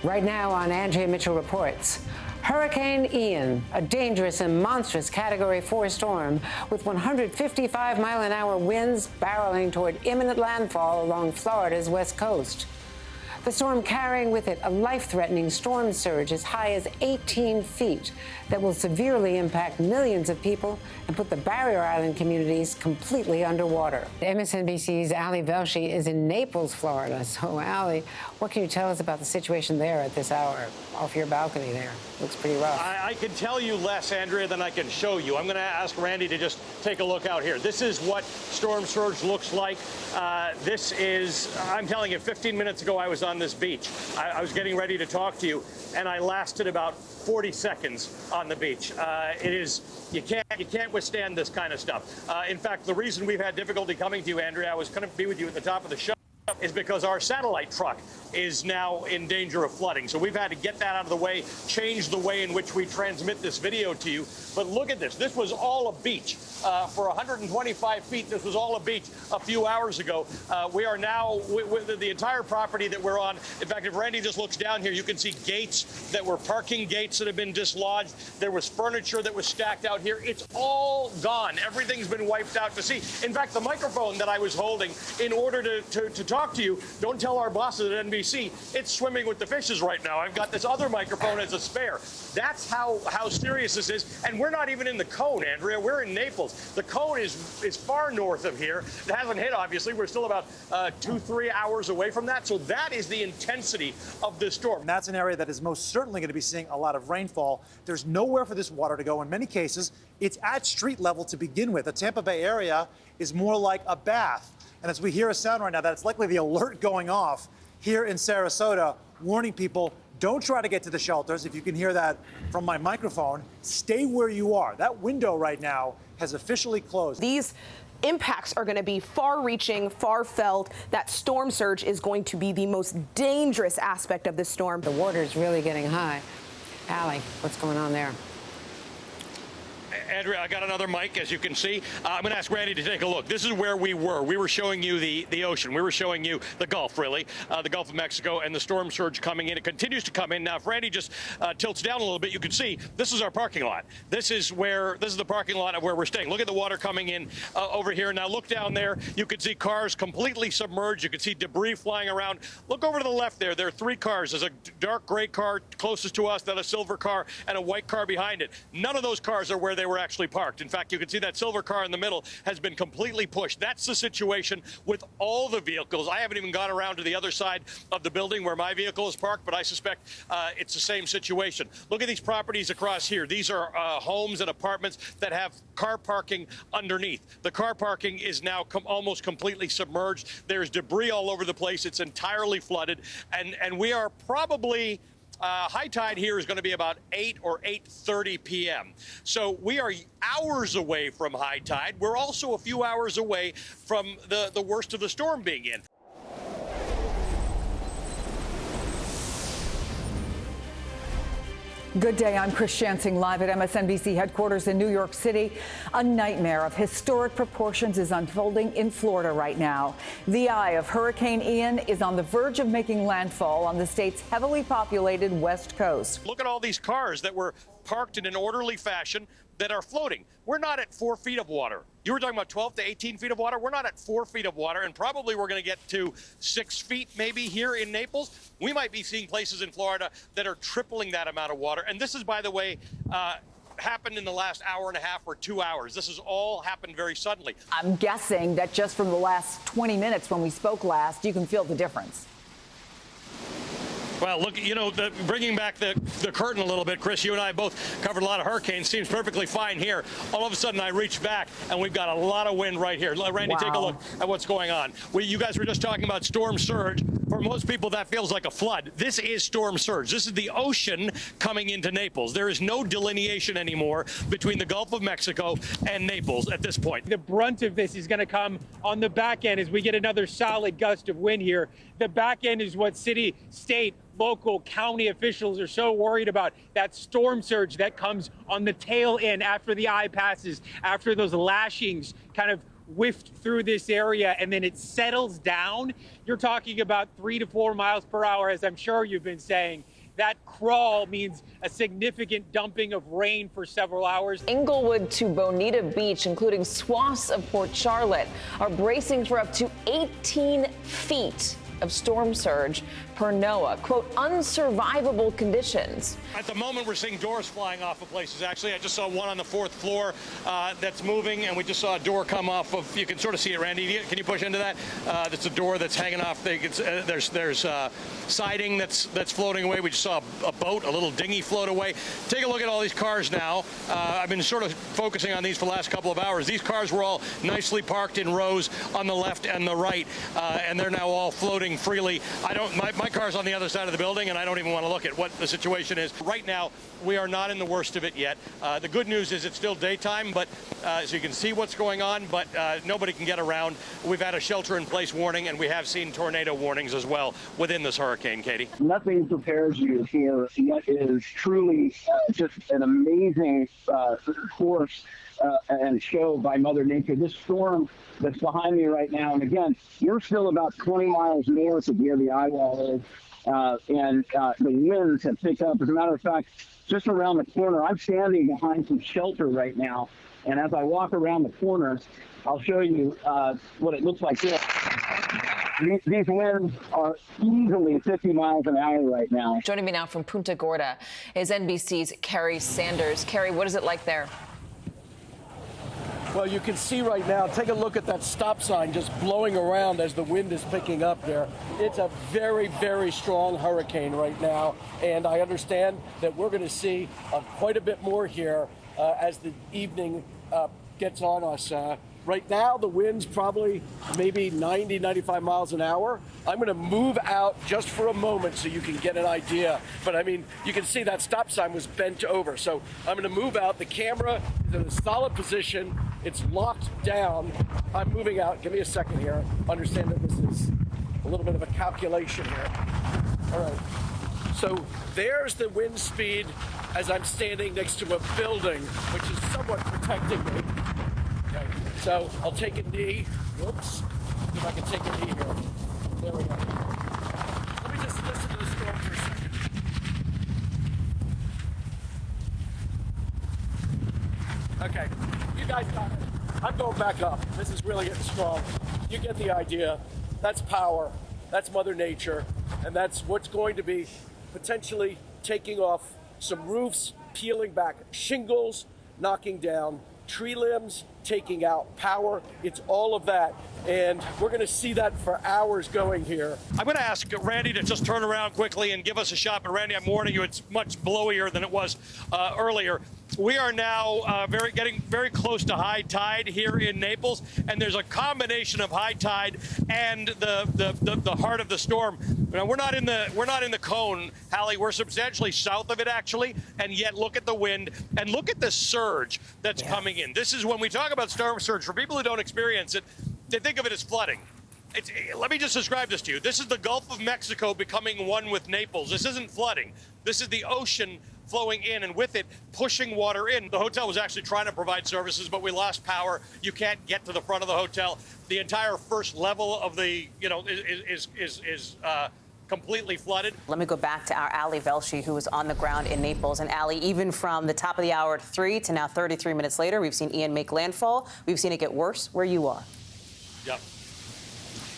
Right now on Andrea Mitchell Reports, Hurricane Ian, a dangerous and monstrous Category 4 storm with 155-mile-an-hour winds barreling toward imminent landfall along Florida's west coast. The storm carrying with it a life-threatening storm surge as high as 18 feet that will severely impact millions of people and put the Barrier Island communities completely underwater. MSNBC's Ali Velshi is in Naples, Florida. So, Ali, what can you tell us about the situation there at this hour? Off your balcony there. Looks pretty rough. I can tell you less, Andrea, than I can show you. I'm going to ask Randy to just take a look out here. This is what storm surge looks like. This is, I'm telling you, 15 minutes ago I was on this beach. I was getting ready to talk to you, and I lasted about 40 seconds on the beach. It is, you can't withstand this kind of stuff. In fact, the reason we've had difficulty coming to you, Andrea, I was going to be with you at the top of the show, is because our satellite truck is now in danger of flooding. So we've had to get that out of the way, change the way in which we transmit this video to you. But look at this. This was all a beach. For 125 feet, this was all a beach a few hours ago. We are now, with the entire property that we're on. In fact, if Randy just looks down here, you can see gates that were parking gates that have been dislodged. There was furniture that was stacked out here. It's all gone. Everything's been wiped out to sea. In fact, the microphone that I was holding in order to talk to you, don't tell our bosses at NBC, it's swimming with the fishes right now. I've got this other microphone as a spare. That's how serious this is. And we're not even in the cone, Andrea. We're in Naples. The cone is far north of here. It hasn't hit, obviously. We're still about 2-3 hours away from that. So that is the intensity of this storm. And that's an area that is most certainly going to be seeing a lot of rainfall. There's nowhere for this water to go. In many cases, it's at street level to begin with. The Tampa Bay area is more like a bath. And as we hear a sound right now, that's likely the alert going off here in Sarasota, warning people, don't try to get to the shelters. If you can hear that from my microphone, stay where you are. That window right now has officially closed. These impacts are going to be far-reaching, far-felt. That storm surge is going to be the most dangerous aspect of this storm. The water is really getting high. Ali, what's going on there? Andrea, I got another mic, as you can see. I'm going to ask Randy to take a look. This is where we were. We were showing you the ocean. We were showing you the Gulf, really, the Gulf of Mexico, and the storm surge coming in. It continues to come in. Now, if Randy just tilts down a little bit, you can see this is our parking lot. This is the parking lot of where we're staying. Look at the water coming in over here. Now, look down there. You can see cars completely submerged. You can see debris flying around. Look over to the left there. There are 3 cars. There's a dark gray car closest to us, then a silver car, and a white car behind it. None of those cars are where they were actually parked. In fact, you can see that silver car in the middle has been completely pushed. That's the situation with all the vehicles. I haven't even gone around to the other side of the building where my vehicle is parked, but I suspect it's the same situation. Look at these properties across here. These are homes and apartments that have car parking underneath. The car parking is now almost completely submerged. There's debris all over the place. It's entirely flooded, and we are probably high tide here is going to be about 8 or 8:30 p.m. So we are hours away from high tide. We're also a few hours away from the worst of the storm being in. Good day, I'm Chris Shansing, live at MSNBC headquarters in New York City. A nightmare of historic proportions is unfolding in Florida right now. The eye of Hurricane Ian is on the verge of making landfall on the state's heavily populated west coast. Look at all these cars that were parked in an orderly fashion that are floating. We're not at 4 feet of water. You were talking about 12 to 18 feet of water. We're not at 4 feet of water, and probably we're going to get to 6 feet maybe here in Naples. We might be seeing places in Florida that are tripling that amount of water. And this is, by the way, happened in the last hour and a half or 2 hours. This has all happened very suddenly. I'm guessing that just from the last 20 minutes when we spoke last, you can feel the difference. Well, look, you know, bringing back the curtain a little bit, Chris, you and I both covered a lot of hurricanes. Seems perfectly fine here. All of a sudden, I reach back, and we've got a lot of wind right here. Randy, wow. Take a look at what's going on. You guys were just talking about storm surge. For most people, that feels like a flood. This is storm surge. This is the ocean coming into Naples. There is no delineation anymore between the Gulf of Mexico and Naples at this point. The brunt of this is going to come on the back end as we get another solid gust of wind here. The back end is what city, state, local, county officials are so worried about. That storm surge that comes on the tail end after the eye passes, after those lashings kind of whiffed through this area and then it settles down. You're talking about 3 to 4 miles per hour, as I'm sure you've been saying. That crawl means a significant dumping of rain for several hours. Inglewood to Bonita Beach, including swaths of Port Charlotte, are bracing for up to 18 feet of storm surge per NOAA. Quote, unsurvivable conditions. At the moment, we're seeing doors flying off of places. Actually, I just saw one on the 4th floor that's moving, and we just saw a door come off of, you can sort of see it, Randy. Can you push into that? That's a door that's hanging off. There's siding that's floating away. We just saw a boat, a little dinghy float away. Take a look at all these cars now. I've been sort of focusing on these for the last couple of hours. These cars were all nicely parked in rows on the left and the right, and they're now all floating freely. My car's on the other side of the building, and I don't even want to look at what the situation is. Right now, we are not in the worst of it yet. The good news is it's still daytime, but so you can see what's going on, but nobody can get around. We've had a shelter-in-place warning, and we have seen tornado warnings as well within this hurricane, Katie. Nothing prepares you for what is truly just an amazing course and show by Mother Nature. This storm that's behind me right now, and again, you're still about 20 miles north of where the eye wall is, and the winds have picked up. As a matter of fact, just around the corner, I'm standing behind some shelter right now, and as I walk around the corner, I'll show you what it looks like here. These winds are easily 50 miles an hour right now. Joining me now from Punta Gorda is NBC's Carrie Sanders. Carrie, what is it like there? Well, you can see right now, take a look at that stop sign just blowing around as the wind is picking up there. It's a very, very strong hurricane right now, and I understand that we're going to see quite a bit more here as the evening gets on us. Right now, the wind's probably maybe 90, 95 miles an hour. I'm going to move out just for a moment so you can get an idea. But I mean, you can see that stop sign was bent over. So I'm going to move out. The camera is in a solid position. It's locked down. I'm moving out. Give me a second here. Understand that this is a little bit of a calculation here. All right. So there's the wind speed as I'm standing next to a building, which is somewhat protecting me. Okay. So I'll take a knee. Whoops. See if I can take a knee here. There we go. Let me just listen to the storm for a second. Okay. You guys got it. I'm going back up. This is really getting strong. You get the idea. That's power. That's Mother Nature. And that's what's going to be potentially taking off some roofs, peeling back shingles, knocking down tree limbs, taking out power. It's all of that. And we're going to see that for hours going here. I'm going to ask Randy to just turn around quickly and give us a shot. But Randy, I'm warning you, it's much blowier than it was earlier. We are now getting very close to high tide here in Naples, and there's a combination of high tide and the heart of the storm. Now, we're not in the cone, Hallie. We're substantially south of it, actually, and yet look at the wind and look at the surge that's coming in. This is when we talk about storm surge. For people who don't experience it, they think of it as flooding. Let me just describe this to you. This is the Gulf of Mexico becoming one with Naples. This isn't flooding. This is the ocean flowing in, and with it, pushing water in. The hotel was actually trying to provide services, but we lost power. You can't get to the front of the hotel. The entire first level of the, is completely flooded. Let me go back to our Ali Velshi, who was on the ground in Naples. And Ali, even from the top of the hour at 3 to now 33 minutes later, we've seen Ian make landfall. We've seen it get worse where you are. Yep.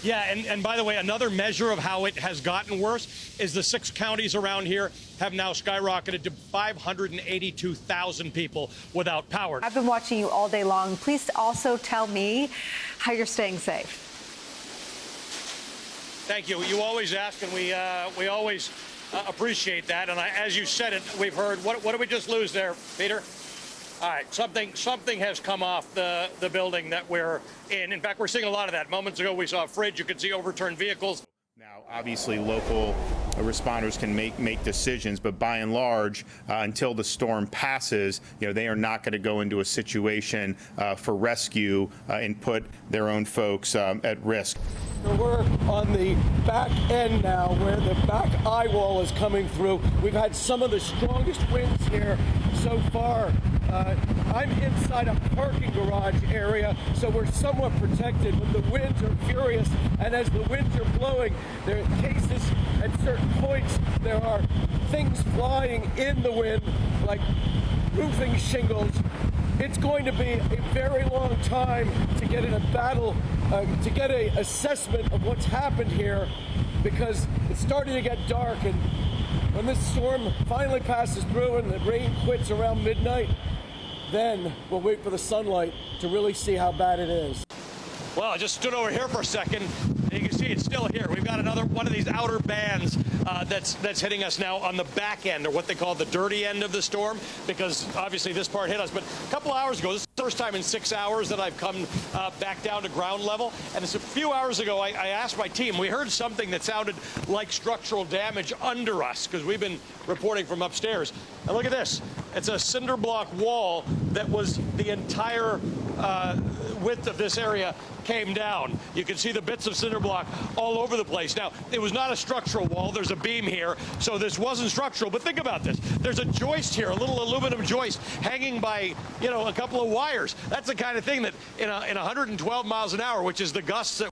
Yeah, and by the way, another measure of how it has gotten worse is the 6 counties around here have now skyrocketed to 582,000 people without power. I've been watching you all day long. Please also tell me how you're staying safe. Thank you. You always ask, and we always appreciate that. And as you said it, we've heard, what did we just lose there, Peter? All right, something has come off the building that we're in. In fact, we're seeing a lot of that. Moments ago, we saw a fridge. You could see overturned vehicles. Now, obviously, local responders can make decisions, but by and large, until the storm passes, they are not going to go into a situation for rescue and put their own folks at risk. We're on the back end now, where the back eye wall is coming through. We've had some of the strongest winds here so far. I'm inside a parking garage area, so we're somewhat protected when the winds are furious. And as the winds are blowing, there are cases at certain points. There are things flying in the wind, like roofing shingles. It's going to be a very long time to get in a battle, to get an assessment of what's happened here, because it's starting to get dark, and when this storm finally passes through and the rain quits around midnight, then we'll wait for the sunlight to really see how bad it is. Well, I just stood over here for a second. You can see it's still here. We've got another one of these outer bands that's hitting us now on the back end, or what they call the dirty end of the storm, because obviously this part hit us. But a couple hours ago, this is the first time in 6 hours that I've come back down to ground level. And it's a few hours ago, I asked my team, we heard something that sounded like structural damage under us, because we've been reporting from upstairs. And look at this. It's a cinder block wall that was the entire width of this area came down. You can see the bits of cinder block all over the place. Now, it was not a structural wall. There's a beam here, so this wasn't structural. But think about this. There's a joist here, a little aluminum joist hanging by, you know, a couple of wires. That's the kind of thing that in 112 miles an hour, which is the gusts that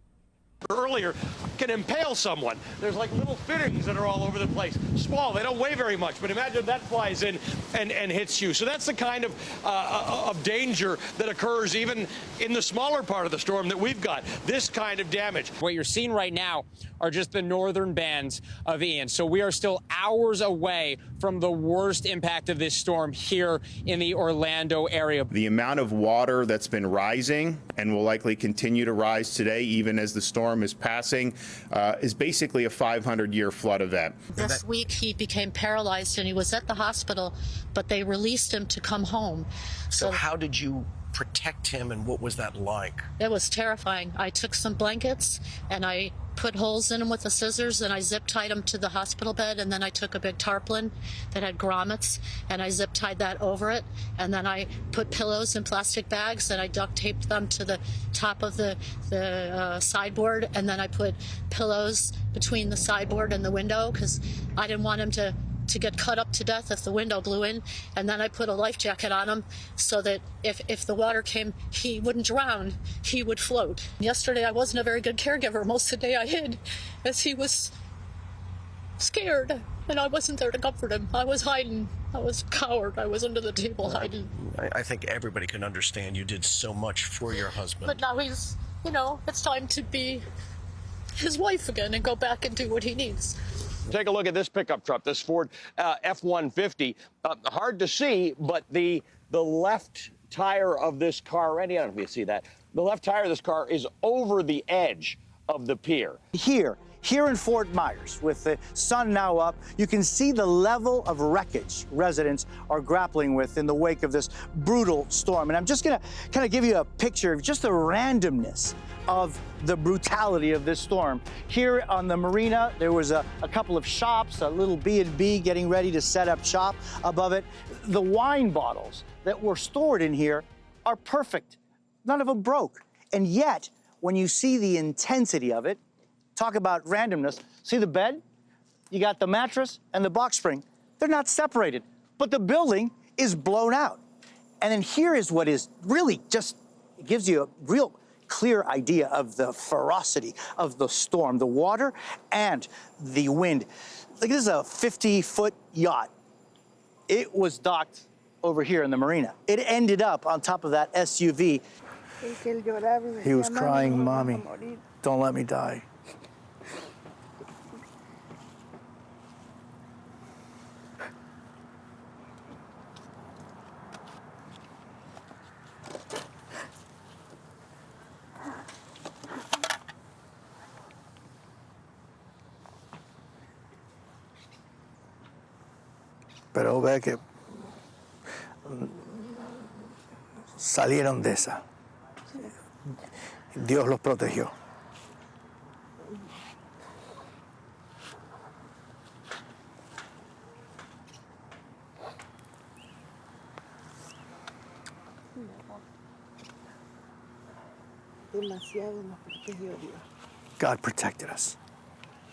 earlier, can impale someone. There's like little fittings that are all over the place. Small, they don't weigh very much, but imagine that flies in and hits you. So that's the kind of danger that occurs even in the smaller part of the storm that we've got. This kind of damage. What you're seeing right now are just the northern bands of Ian. So we are still hours away from the worst impact of this storm here in the Orlando area. The amount of water that's been rising and will likely continue to rise today, even as the storm is passing, is basically a 500-year flood event. This week he became paralyzed and he was at the hospital, but they released him to come home. So how did you protect him, and what was that like? It was terrifying. I took some blankets and I put holes in them with the scissors, and I zip tied them to the hospital bed, and then I took a big tarpaulin that had grommets and I zip tied that over it, and then I put pillows in plastic bags and I duct taped them to the top of the sideboard, and then I put pillows between the sideboard and the window because I didn't want him to get cut up to death if the window blew in. And then I put a life jacket on him so that if the water came, he wouldn't drown, he would float. Yesterday I wasn't a very good caregiver. Most of the day I hid as he was scared, and I wasn't there to comfort him. I was hiding. I was a coward. I was under the table hiding. I think everybody can understand you did so much for your husband. But now he's, you know, it's time to be his wife again and go back and do what he needs. Take a look at this pickup truck, this Ford F-150. Hard to see, but the left tire of this car, Randy, I don't know if you see that. The left tire of this car is over the edge of the pier. Here in Fort Myers, with the sun now up, you can see the level of wreckage residents are grappling with in the wake of this brutal storm. And I'm just gonna kind of give you a picture of just the randomness of the brutality of this storm. Here on the marina, there was a couple of shops, a little B&B getting ready to set up shop above it. The wine bottles that were stored in here are perfect. None of them broke. And yet, when you see the intensity of it, talk about randomness, see the bed? You got the mattress and the box spring. They're not separated, but the building is blown out. And then here is what is really just, it gives you a real clear idea of the ferocity of the storm, the water and the wind. Like, this is a 50-foot yacht. It was docked over here in the marina. It ended up on top of that SUV. He was crying, "Mommy, don't let me die." Pero ve que salieron de esa. Dios los protegió. God protected us.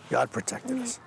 God protected us.